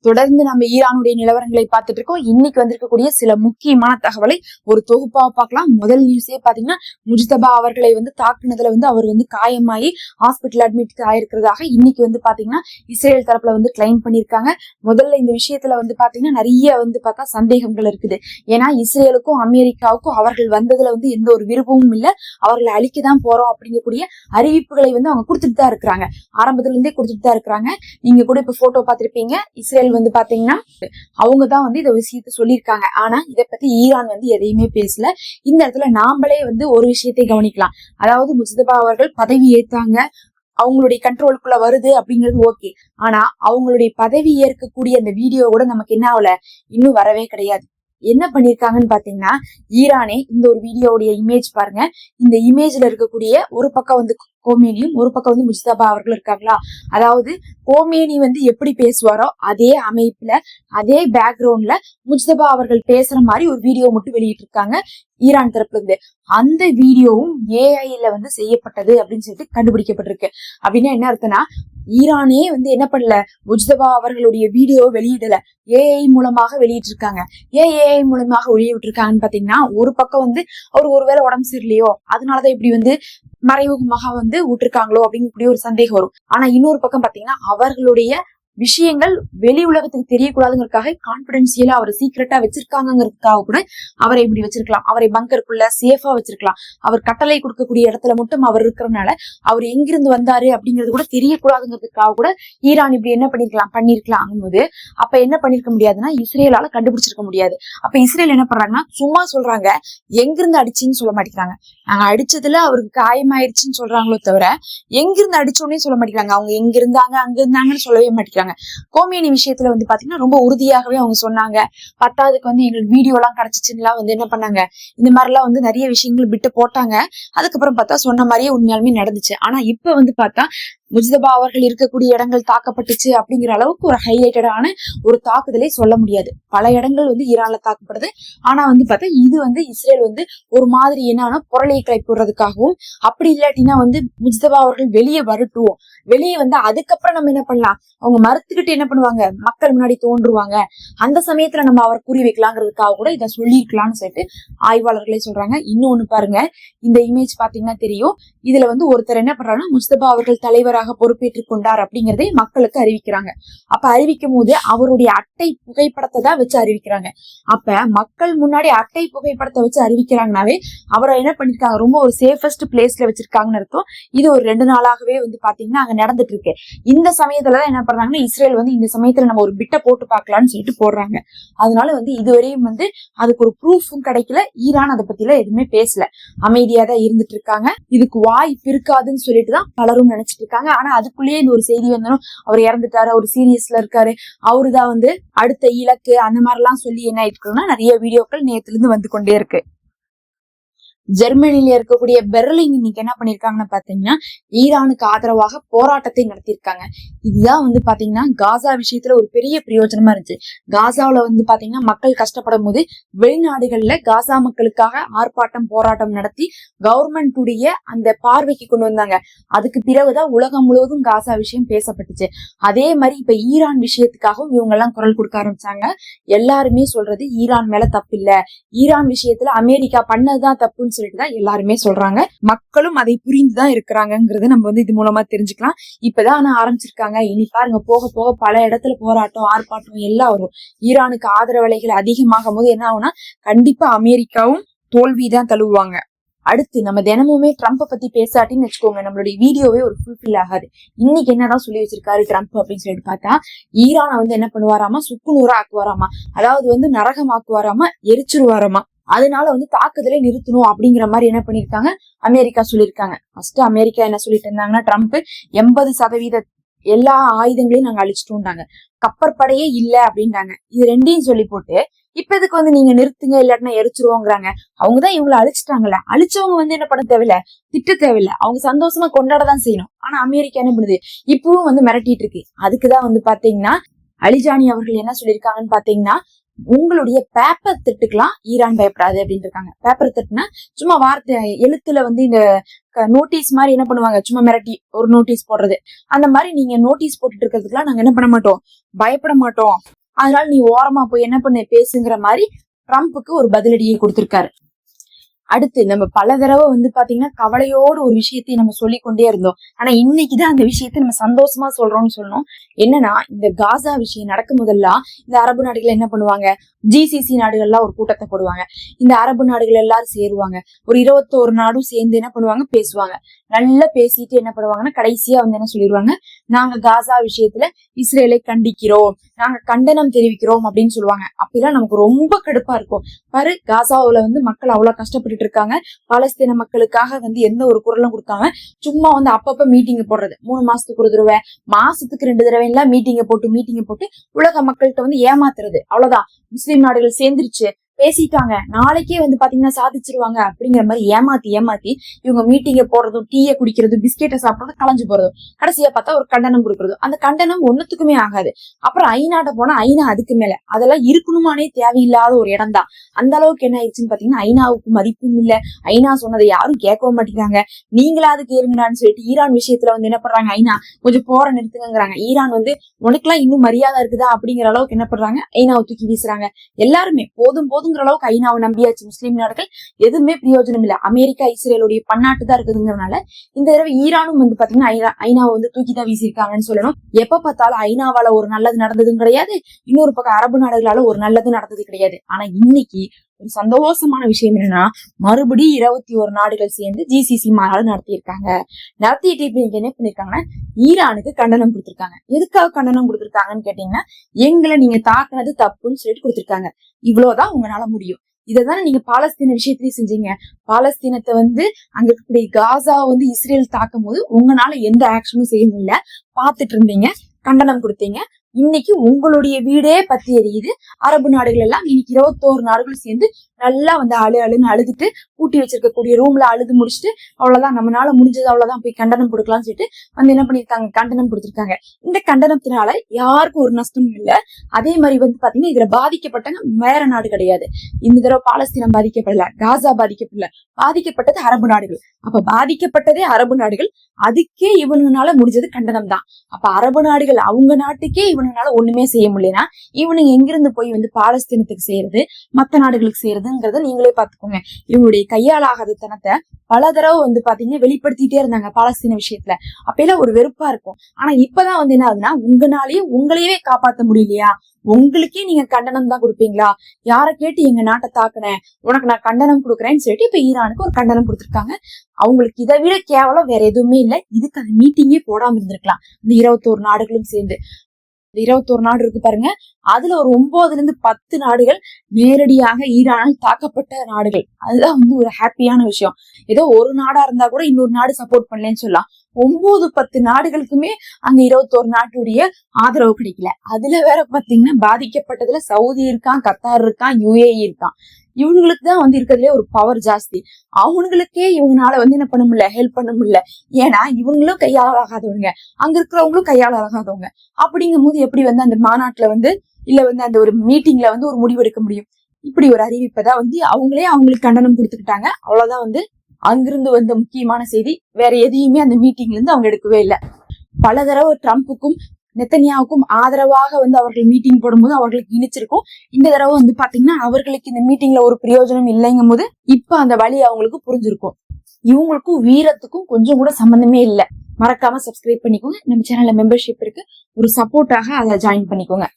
தொடர்ந்து நம்ம ஈரானுடைய நிலவரங்களை பார்த்துட்டு இருக்கோம். இன்னைக்கு வந்திருக்கக்கூடிய சில முக்கியமான தகவலை ஒரு தொகுப்பா பார்க்கலாம். முதல் நியூஸே பாத்தீங்கன்னா, முஜ்தபா அவர்களை தாக்குனதுல அவர் காயமாயி ஹாஸ்பிட்டல் அட்மிட் ஆயிருக்கிறதாக இன்னைக்கு பாத்தீங்கன்னா இஸ்ரேல் தரப்புல கிளைம் பண்ணிருக்காங்க. முதல்ல இந்த விஷயத்துல பாத்தீங்கன்னா நிறைய பார்த்தா சந்தேகங்கள் இருக்குது. ஏன்னா இஸ்ரேலுக்கும் அமெரிக்காவுக்கும் அவர்கள் வந்ததுல எந்த ஒரு விருப்பமும் இல்ல, அவர்களை அழிக்கதான் போறோம் அப்படிங்கக்கூடிய அறிவிப்புகளை அவங்க கொடுத்துட்டு தான் இருக்கிறாங்க. ஆரம்பத்துல இருந்தே கொடுத்துட்டு தான் இருக்கிறாங்க. நீங்க கூட இப்ப போட்டோ பார்த்திருப்பீங்க. இஸ்ரேல் பாத்தீங்கன்னா அவங்கதான் இந்த விஷயத்த சொல்லியிருக்காங்க. ஆனா இதை பத்தி ஈரான் எதையுமே பேசல. இந்த இடத்துல நாமளே ஒரு விஷயத்தை கவனிக்கலாம். அதாவது முஜ்தபா அவர்கள் பதவி ஏத்தாங்க, அவங்களுடைய கண்ட்ரோலுக்குள்ள வருது அப்படிங்கிறது ஓகே. ஆனா அவங்களுடைய பதவி ஏற்கக்கூடிய அந்த வீடியோ கூட நமக்கு என்ன ஆகல, இன்னும் வரவே கிடையாது. என்ன பண்ணிருக்காங்கன்னு பாத்தீங்கன்னா, ஈரானே இந்த ஒரு வீடியோவுடைய இமேஜ் பாருங்க. இந்த இமேஜ்ல இருக்கக்கூடிய ஒரு பக்கம் கோமேனியும் ஒரு பக்கம் முஜ்தபா அவர்கள் இருக்காங்களா. அதாவது கோமேனி எப்படி பேசுவாரோ அதே அமைப்புல அதே பேக்ரவுண்ட்ல முஜ்தபா அவர்கள் பேசுற மாதிரி ஒரு வீடியோ மட்டும் வெளியிட்டு இருக்காங்க ஈரான் தரப்புல இருந்து. அந்த வீடியோவும் ஏஐல செய்யப்பட்டது அப்படின்னு சொல்லிட்டு கண்டுபிடிக்கப்பட்டிருக்கு. அப்படின்னா என்ன அர்த்தம்னா, ஈரானே என்ன பண்ணல, முஜ்தபா அவர்களுடைய வீடியோ வெளியிடல, ஏஐ மூலமாக வெளியிட்டு இருக்காங்க. ஏஐ மூலமாக வெளியிட்டு இருக்காங்கன்னு பாத்தீங்கன்னா, ஒரு பக்கம் அவர் ஒருவேளை உடம்பு சரியில்லையோ அதனாலதான் இப்படி மறைமுகமாக விட்டுருக்காங்களோ அப்படின்னு ஒரு சந்தேகம் வரும். ஆனா இன்னொரு பக்கம் பாத்தீங்கன்னா, அவர்களுடைய விஷயங்கள் வெளி உலகத்துக்கு தெரியக்கூடாதுங்கிறதுக்காக கான்பிடென்சியலா அவர் சீக்கிரட்டா வச்சிருக்காங்கிறதுக்காக கூட அவரை இப்படி வச்சிருக்கலாம். அவரை பங்கருக்குள்ள சேஃபா வச்சிருக்கலாம். அவர் கட்டளை கொடுக்கக்கூடிய இடத்துல மட்டும் அவர் இருக்கிறதுனால அவர் எங்கிருந்து வந்தாரு அப்படிங்கிறது கூட தெரியக்கூடாதுங்கிறதுக்காக கூட ஈரான் இப்படி என்ன பண்ணிருக்கலாம் போது அப்ப என்ன பண்ணிருக்க முடியாதுன்னா, இஸ்ரேலால கண்டுபிடிச்சிருக்க முடியாது. அப்ப இஸ்ரேல் என்ன பண்றாங்கன்னா, சும்மா சொல்றாங்க, எங்கிருந்து அடிச்சுன்னு சொல்ல மாட்டேங்கிறாங்க. நாங்க அடிச்சதுல அவருக்கு காயமாயிருச்சுன்னு சொல்றாங்களோ தவிர எங்கிருந்து அடிச்சோன்னே சொல்ல மாட்டேங்கிறாங்க. அவங்க எங்க இருந்தாங்க அங்க இருந்தாங்கன்னு சொல்லவே மாட்டேங்கிறாங்க. கோமேனி விஷயத்துல பாத்தீங்கன்னா ரொம்ப உறுதியாகவே அவங்க சொன்னாங்க. பத்தாவதுக்கு எங்களுக்கு வீடியோ எல்லாம் கிடைச்சிச்சுன்னா என்ன பண்ணாங்க, இந்த மாதிரி எல்லாம் நிறைய விஷயங்கள் விட்டு போட்டாங்க. அதுக்கப்புறம் பார்த்தா சொன்ன மாதிரியே உண்மையாலுமே நடந்துச்சு. ஆனா இப்ப பார்த்தா முஜ்தபா அவர்கள் இருக்கக்கூடிய இடங்கள் தாக்கப்பட்டுச்சு அப்படிங்கிற அளவுக்கு ஒரு ஹைலைட்டடான ஒரு தாக்குதலை சொல்ல முடியாது. பல இடங்கள் ஈரான்ல தாக்கப்படுது. ஆனா பார்த்தா இது இஸ்ரேல் ஒரு மாதிரி என்னன்னா பொருளை கிளப்பிடுறதுக்காகவும், அப்படி இல்லாட்டினா முஜ்தபா அவர்கள் வெளியே வரட்டும், வெளியே அதுக்கப்புறம் நம்ம என்ன பண்ணலாம், அவங்க மறுத்துக்கிட்டு என்ன பண்ணுவாங்க, மக்கள் முன்னாடி தோன்றுவாங்க, அந்த சமயத்துல நம்ம அவர் கூறி வைக்கலாங்கிறதுக்காக கூட இதை சொல்லியிருக்கலாம்னு சொல்லிட்டு ஆய்வாளர்களே சொல்றாங்க. இன்னொன்னு பாருங்க, இந்த இமேஜ் பாத்தீங்கன்னா தெரியும். இதுல ஒருத்தர் என்ன பண்றாங்கன்னா, முஜ்தபா அவர்கள் தலைவராக பொறுப்பேற்றுக் கொண்டார் அப்படிங்கறதை மக்களுக்கு அறிவிக்கிறாங்க. அப்ப அறிவிக்கும் போது அவருடைய அட்டை புகைப்படத்தை தான் வச்சு அறிவிக்கிறாங்க. அப்ப மக்கள் முன்னாடி அட்டை புகைப்படத்தை வச்சு அறிவிக்கிறாங்கனாவே அவரை என்ன பண்ணிருக்காங்க, ரொம்ப ஒரு சேஃபஸ்ட் பிளேஸ்ல வச்சிருக்காங்கன்னு அர்த்தம். இது ஒரு 2 நாளாகவே பாத்தீங்கன்னா அங்க நடந்துட்டு இருக்கு. இந்த சமயத்துலதான் என்ன பண்றாங்கன்னா, இஸ்ரேல் இந்த சமயத்துல நம்ம ஒரு பிட்ட போட்டு பாக்கலாம்னு சொல்லிட்டு போடுறாங்க. அதனால இதுவரையும் அதுக்கு ஒரு ப்ரூஃபும் கிடைக்கல. ஈரான் அதை பத்தி எல்லாம் எதுவுமே பேசல, அமைதியா தான் இருந்துட்டு இருக்காங்க. இதுக்கு வாய்ப்பு இருக்காதுன்னு சொல்லிட்டு தான் பலரும் நினைச்சிட்டு இருக்காங்க. ஆனா அதுக்குள்ளேயே இந்த ஒரு செய்தி அவர் இறந்துட்டாரு, அவர் சீரியஸ்ல இருக்காரு, அவருதான் அடுத்த இலக்கு, அந்த மாதிரி எல்லாம் சொல்லி என்ன ஆயிட்டுன்னா நிறைய வீடியோக்கள் நேத்துல இருந்து வந்து கொண்டே இருக்கு. ஜெர்மனில இருக்கக்கூடிய பெர்லின் இன்னைக்கு என்ன பண்ணிருக்காங்கன்னு பாத்தீங்கன்னா, ஈரானுக்கு ஆதரவாக போராட்டத்தை நடத்திருக்காங்க. இதுதான் பாத்தீங்கன்னா காசா விஷயத்துல ஒரு பெரிய பிரயோஜனமா இருந்துச்சு. காசாவில பாத்தீங்கன்னா மக்கள் கஷ்டப்படும் போது வெளிநாடுகள்ல காசா மக்களுக்காக ஆர்ப்பாட்டம் போராட்டம் நடத்தி கவர்மெண்ட் உடைய அந்த பார்வைக்கு கொண்டு வந்தாங்க. அதுக்கு பிறகுதான் உலகம் முழுவதும் காசா விஷயம் பேசப்பட்டுச்சு. அதே மாதிரி இப்ப ஈரான் விஷயத்துக்காகவும் இவங்க எல்லாம் குரல் கொடுக்க ஆரம்பிச்சாங்க. எல்லாருமே சொல்றது ஈரான் மேல தப்பு இல்ல, ஈரான் விஷயத்துல அமெரிக்கா பண்ணதுதான் தப்புன்னு சொல்லிட்டுதான் எல்லாருமே சொல்றாங்க. மக்களும் அதை புரிந்துதான் இருக்கிறாங்கிறத நம்ம இது மூலமா தெரிஞ்சுக்கலாம். இப்பதான் ஆனா ஆரம்பிச்சிருக்காங்க. இனி பாருங்க, போக போக பல இடத்துல போராட்டம் ஆர்ப்பாட்டம் எல்லாம் வரும். ஈரானுக்கு ஆதரவலைகள் அதிகமாகும் போது என்ன ஆகும்னா, கண்டிப்பா அமெரிக்காவும் தோல்விதான் தழுவுவாங்க. அடுத்து நம்ம தினமுமே ட்ரம்ப்பை பத்தி பேசாட்டின்னு வச்சுக்கோங்க, நம்மளுடைய வீடியோவே ஒரு ஃபுல்ஃபில் ஆகாது. இன்னைக்கு என்னதான் சொல்லி வச்சிருக்காரு ட்ரம்ப் அப்படின்னு சொல்லிட்டு பார்த்தா, ஈரானை என்ன பண்ணுவாராமா, சுக்குநூறா ஆக்குவாராமா, அதாவது நரகம் ஆக்குவாராமா, எரிச்சிருவாராமா. அதனால தாக்குதலை நிறுத்தணும் அப்படிங்கிற மாதிரி என்ன பண்ணிருக்காங்க, அமெரிக்கா சொல்லியிருக்காங்க. ஃபர்ஸ்ட் அமெரிக்கா என்ன சொல்லிட்டு இருந்தாங்கன்னா, ட்ரம்ப் 80% எல்லா ஆயுதங்களையும் நாங்க அழிச்சிட்டோம்னாங்க, கப்பற்படையே இல்ல அப்படின்றாங்க. இது ரெண்டையும் சொல்லி போட்டு இப்ப இதுக்கு நீங்க நிறுத்துங்க இல்லாட்டினா எரிச்சிருவோங்கிறாங்க. அவங்கதான் இவங்களை அழிச்சிட்டாங்கல்ல, அழிச்சவங்க என்ன பண்ண தேவையில்ல, திட்ட தேவையில்ல, அவங்க சந்தோஷமா கொண்டாடதான் செய்யணும். ஆனா அமெரிக்கா என்ன பண்ணுது, இப்பவும் மிரட்டிட்டு இருக்கு. அதுக்குதான் பாத்தீங்கன்னா அலிஜானி அவர்கள் என்ன சொல்லியிருக்காங்கன்னு பாத்தீங்கன்னா, உங்களுடைய பேப்பர் திட்டுக்கெல்லாம் ஈரான் பயப்படாது அப்படின்னு இருக்காங்க. பேப்பர் திட்டுனா சும்மா வார்த்தை எழுத்துல வந்து இந்த நோட்டீஸ் மாதிரி என்ன பண்ணுவாங்க, சும்மா மிரட்டி ஒரு நோட்டீஸ் போடுறது, அந்த மாதிரி நீங்க நோட்டீஸ் போட்டுட்டு இருக்கிறதுக்குலாம் நாங்க என்ன பண்ண மாட்டோம், பயப்பட மாட்டோம், அதனால நீ ஓரமா போய் என்ன பண்ண பேசுங்கிற மாதிரி ட்ரம்ப்புக்கு ஒரு பதிலடியை கொடுத்திருக்காரு. அடுத்து நம்ம பல தடவை வந்து பாத்தீங்கன்னா கவலையோடு ஒரு விஷயத்தை நம்ம சொல்லிக்கொண்டே இருந்தோம். ஆனா இன்னைக்குதான் அந்த விஷயத்தை நம்ம சந்தோஷமா சொல்றோம்னு சொல்லணும். என்னன்னா, இந்த காசா விஷயம் நடக்கும் போதெல்லாம் இந்த அரபு நாடுகள் என்ன பண்ணுவாங்க, ஜிசிசி நாடுகள்லாம் ஒரு கூட்டத்தை போடுவாங்க. இந்த அரபு நாடுகள் எல்லாரும் சேருவாங்க. ஒரு 21 நாடும் சேர்ந்து என்ன பண்ணுவாங்க, பேசுவாங்க. நல்லா பேசிட்டு என்ன பண்ணுவாங்கன்னா கடைசியா வந்து என்ன சொல்லிடுவாங்க, நாங்க காசா விஷயத்துல இஸ்ரேலை கண்டிக்கிறோம், நாங்க கண்டனம் தெரிவிக்கிறோம் அப்படின்னு சொல்லுவாங்க. அப்பெல்லாம் நமக்கு ரொம்ப கடுப்பா இருக்கும். பாரு, காசாவுல வந்து மக்கள் அவ்வளவு கஷ்டப்பட்டு இருக்காங்க, பாலஸ்தீன மக்களுக்காக வந்து எந்த ஒரு குரலும் கொடுக்காம சும்மா வந்து அப்பப்ப மீட்டிங் போடுறது, 3 மாசத்துக்கு ஒரு தடவை, மாசத்துக்கு 2 தடவை எல்லாம் மீட்டிங்க போட்டு உலக மக்கள்கிட்ட வந்து ஏமாத்துறது. அவ்வளவுதான், முஸ்லிம் நாடுகள் சேர்ந்துருச்சு, பேசிட்டாங்க, நாளைக்கே வந்து பாத்தீங்கன்னா சாதிச்சிருவாங்க அப்படிங்கிற மாதிரி ஏமாத்தி இவங்க மீட்டிங்க போடுறதும், டீயை குடிக்கிறதும், பிஸ்கெட்டை சாப்பிடறதும், களைஞ்சு போறதும், கடைசியா பார்த்தா ஒரு கண்டனம் கொடுக்கறதும். அந்த கண்டனம் ஒண்ணுத்துக்குமே ஆகாது. அப்புறம் ஐநாட்ட போனா ஐநா அதுக்கு மேல, அதெல்லாம் இருக்கணுமானே தேவையில்லாத ஒரு இடம் தான். அந்த அளவுக்கு என்ன ஆயிடுச்சுன்னு பாத்தீங்கன்னா ஐநாவுக்கு மதிப்பும் இல்ல, ஐநா சொன்னதை யாரும் கேட்கவும் மாட்டேங்கிறாங்க. நீங்களாவது கேளுங்கடான்னு சொல்லிட்டு ஈரான் விஷயத்துல வந்து என்ன பண்றாங்க, ஐநா கொஞ்சம் போற நிறுத்துங்கிறாங்க. ஈரான் வந்து உனக்குலாம் இன்னும் மரியாதை இருக்குதா அப்படிங்கிற அளவுக்கு என்ன பண்றாங்க, ஐநாவை தூக்கி வீசுறாங்க. எல்லாருமே போதும் அளவுக்கு ஐநாவை நம்பியாச்சு முஸ்லீம் நாடுகள், எதுவுமே பிரயோஜனம் இல்ல. அமெரிக்கா இஸ்ரேலுடைய பன்னாட்டு தான் இருக்குதுங்கிறதுனால இந்த தடவை ஈரானும் வந்து பாத்தீங்கன்னா ஐநாவை வந்து தூக்கிதான் வீசியிருக்காங்கன்னு சொல்லணும். எப்ப பார்த்தாலும் ஐநாவால ஒரு நல்லது நடந்ததும் கிடையாது, இன்னொரு பக்கம் அரபு நாடுகளால ஒரு நல்லது நடந்தது கிடையாது. ஆனா இன்னைக்கு ஒரு சந்தோஷமான விஷயம் என்னன்னா, மறுபடியும் 21 நாடுகள் சேர்ந்து ஜிசிசி மாநாடு நடத்திட்டு இப்ப என்ன பண்ணிருக்காங்கன்னா ஈரானுக்கு கண்டனம் கொடுத்திருக்காங்க. எதுக்காக கண்டனம் கொடுத்திருக்காங்கன்னு கேட்டீங்கன்னா, எங்களை நீங்க தாக்குனது தப்புன்னு சொல்லிட்டு கொடுத்திருக்காங்க. இவ்வளவுதான் உங்களால முடியும். இதைதானே நீங்க பாலஸ்தீன விஷயத்திலயும் செஞ்சீங்க. பாலஸ்தீனத்தை வந்து அங்க இருக்கக்கூடிய காசா வந்து இஸ்ரேல் தாக்கும் போது உங்களால எந்த ஆக்ஷனும் செய்ய முடியல, பாத்துட்டு இருந்தீங்க, கண்டனம் கொடுத்தீங்க. இன்னைக்கு உங்களுடைய வீடே பத்தி எரியுது. அரபு நாடுகள் எல்லாம் இன்னைக்கு 21 நாடுகள் சேர்ந்து நல்லா வந்து அழுன்னு அழுதுட்டு பூட்டி வச்சிருக்கக்கூடிய ரூம்ல அழுது முடிச்சுட்டு அவ்வளவுதான், நம்மளால முடிஞ்சது அவ்வளவுதான், போய் கண்டனம் கொடுக்கலாம்னு சொல்லிட்டு வந்து என்ன பண்ணிருக்காங்க, கண்டனம் கொடுத்திருக்காங்க. இந்த கண்டனத்தினால யாருக்கும் ஒரு நஷ்டமும் இல்ல. அதே மாதிரி வந்து பாத்தீங்கன்னா இதுல பாதிக்கப்பட்டவங்க வேற நாடு கிடையாது. இந்த தடவை பாலஸ்தீனம் பாதிக்கப்படல, காசா பாதிக்கப்படல, பாதிக்கப்பட்டது அரபு நாடுகள். அப்ப பாதிக்கப்பட்டதே அரபு நாடுகள், அதுக்கே இவனுனால முடிஞ்சது கண்டனம் தான். அப்ப அரபு நாடுகள் அவங்க நாட்டுக்கே இவனுனால ஒண்ணுமே செய்ய முடியலன்னா இவனுங்க எங்கிருந்து போய் வந்து பாலஸ்தீனத்துக்கு செய்யறது, மத்த நாடுகளுக்கு செய்யறதுங்கிறத நீங்களே பாத்துக்கோங்க. இவனுடைய கையாலாகாத தனத்தை பல தடவை வந்து பாத்தீங்கன்னா வெளிப்படுத்திட்டே இருந்தாங்க பாலஸ்தீன விஷயத்துல. அப்பெல்லாம் ஒரு வெறுப்பா இருக்கும். ஆனா இப்பதான் வந்து என்ன ஆகுதுன்னா, உங்களாலேயே உங்களையே காப்பாத்த முடியலையா, உங்களுக்கே நீங்க கண்டனம் தான் கொடுப்பீங்களா, யார கேட்டு எங்க நாட்டை தாக்குனேன், உனக்கு நான் கண்டனம் கொடுக்குறேன்னு சொல்லிட்டு இப்ப ஈரானுக்கு ஒரு கண்டனம் கொடுத்திருக்காங்க. அவங்களுக்கு இதை விட கேவலம் வேற எதுவுமே இல்லை. இதுக்கு அந்த மீட்டிங்கே போடாம இருந்திருக்கலாம். இந்த 21 நாடுகளும் சேர்ந்து 21 நாடு இருக்கு பாருங்க, அதுல ஒரு 9ல இருந்து 10 நாடுகள் நேரடியாக ஈரானால் தாக்கப்பட்ட நாடுகள். அதுதான் வந்து ஒரு ஹாப்பியான விஷயம். ஏதோ ஒரு நாடா இருந்தா கூட இன்னொரு நாடு சப்போர்ட் பண்ணலன்னு சொல்லலாம். 9-10 நாடுகளுக்குமே அங்க 21 நாட்டுடைய ஆதரவு கிடைக்கல. அதுல வேற பாத்தீங்கன்னா பாதிக்கப்பட்டதுல சவுதி இருக்கான், கத்தார் இருக்கான், UAE இருக்கான். இவங்களுக்கு தான் வந்து இருக்கிறதுலே ஒரு பவர் ஜாஸ்தி. அவங்களுக்கே இவங்களால வந்து என்ன பண்ண முடியல, ஹெல்ப் பண்ண முடியல. ஏன்னா இவங்களும் கையாள ஆகாதவங்க, அங்க இருக்கிறவங்களும் கையாள ஆகாதவங்க. அப்படிங்கும் போது எப்படி வந்து அந்த மாநாட்டுல வந்து இல்ல வந்து அந்த ஒரு மீட்டிங்ல வந்து ஒரு முடிவெடுக்க முடியும்? இப்படி ஒரு அறிவிப்பதான் வந்து அவங்களே அவங்களுக்கு கண்டனம் கொடுத்துக்கிட்டாங்க. அவ்வளவுதான் வந்து அங்கிருந்து வந்த முக்கியமான செய்தி. வேற எதையுமே அந்த மீட்டிங்ல இருந்து அவங்க எடுக்கவே இல்லை. பல தடவை ட்ரம்ப்புக்கும் நெத்தன்யாவுக்கும் ஆதரவாக வந்து அவர்கள் மீட்டிங் போடும்போது அவர்களுக்கு இனிச்சிருக்கும். இந்த தடவை வந்து பாத்தீங்கன்னா அவர்களுக்கு இந்த மீட்டிங்ல ஒரு பிரயோஜனம் இல்லைங்கும் போது இப்ப அந்த வழி அவங்களுக்கு புரிஞ்சிருக்கும். இவங்களுக்கும் வீரத்துக்கும் கொஞ்சம் கூட சம்பந்தமே இல்லை. மறக்காம சப்ஸ்கிரைப் பண்ணிக்கோங்க. நம்ம சேனல்ல மெம்பர்ஷிப் இருக்கு, ஒரு சப்போர்ட்டாக அதை ஜாயின் பண்ணிக்கோங்க.